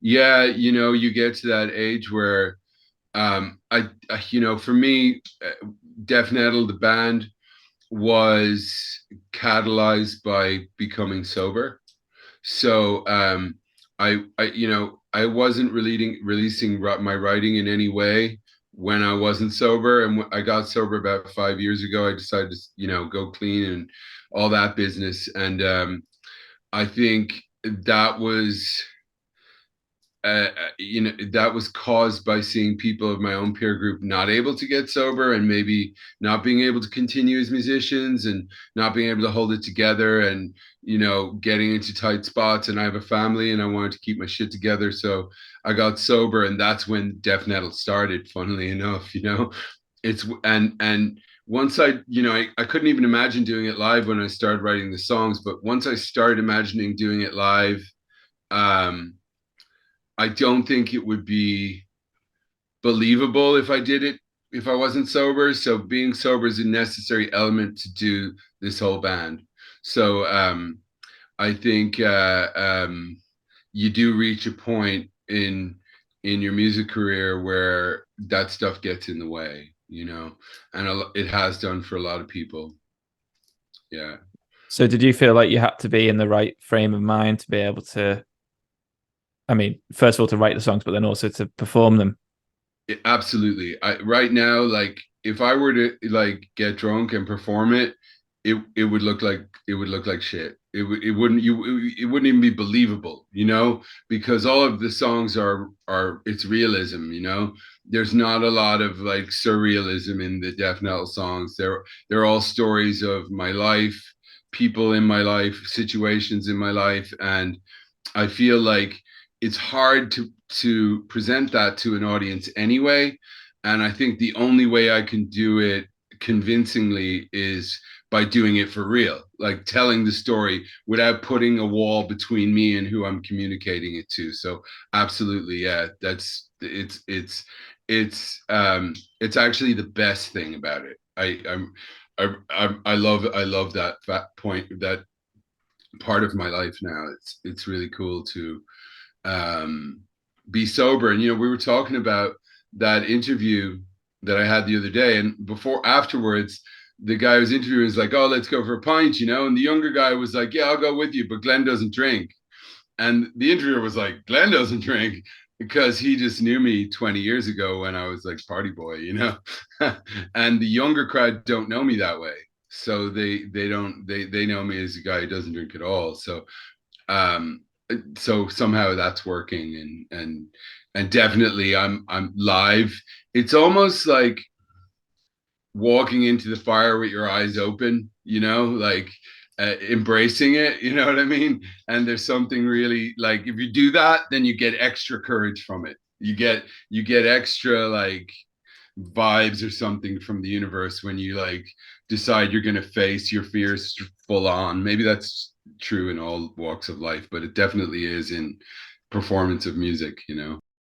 yeah, you get to that age where for me, Def Nettle, the band, was catalyzed by becoming sober. So I wasn't releasing my writing in any way when I wasn't sober, and I got sober about 5 years ago. I decided to go clean and all that business, and I think that was that was caused by seeing people of my own peer group not able to get sober and maybe not being able to continue as musicians and not being able to hold it together and getting into tight spots. And I have a family and I wanted to keep my shit together, so I got sober, and that's when Def Nettle started, funnily enough. It's and once I couldn't even imagine doing it live when I started writing the songs, but once I started imagining doing it live, um I don't think it would be believable if I did it if I wasn't sober. So being sober is a necessary element to do this whole band. So I think you do reach a point in your music career where that stuff gets in the way, and it has done for a lot of people. Yeah. So did you feel like you had to be in the right frame of mind to be able to, I mean, first of all, to write the songs, but then also to perform them? Absolutely. Right now, like if I were to like get drunk and perform it, it would look like shit. It wouldn't even be believable, because all of the songs are it's realism, There's not a lot of like surrealism in the Death Knell songs. They're all stories of my life, people in my life, situations in my life, and I feel like it's hard to present that to an audience anyway. And I think the only way I can do it convincingly is by doing it for real, like telling the story without putting a wall between me and who I'm communicating it to. So absolutely, yeah, that's it's actually the best thing about it. I love that point, that part of my life now. It's really cool to um, be sober. And we were talking about that interview that I had the other day, and afterwards, the guy who was interviewing was like, "Oh, let's go for a pint," and the younger guy was like, "Yeah, I'll go with you, but Glenn doesn't drink." And the interviewer was like, "Glenn doesn't drink." Because he just knew me 20 years ago when I was like party boy. And the younger crowd don't know me that way. So they don't they know me as a guy who doesn't drink at all. Um so somehow that's working, and definitely I'm live. It's almost like walking into the fire with your eyes open, like embracing it, you know what I mean? And there's something really, like, if you do that, then you get extra courage from it. You get extra like vibes or something from the universe when you like decide you're going to face your fears full on. Maybe that's true in all walks of life, but it definitely is in performance of music.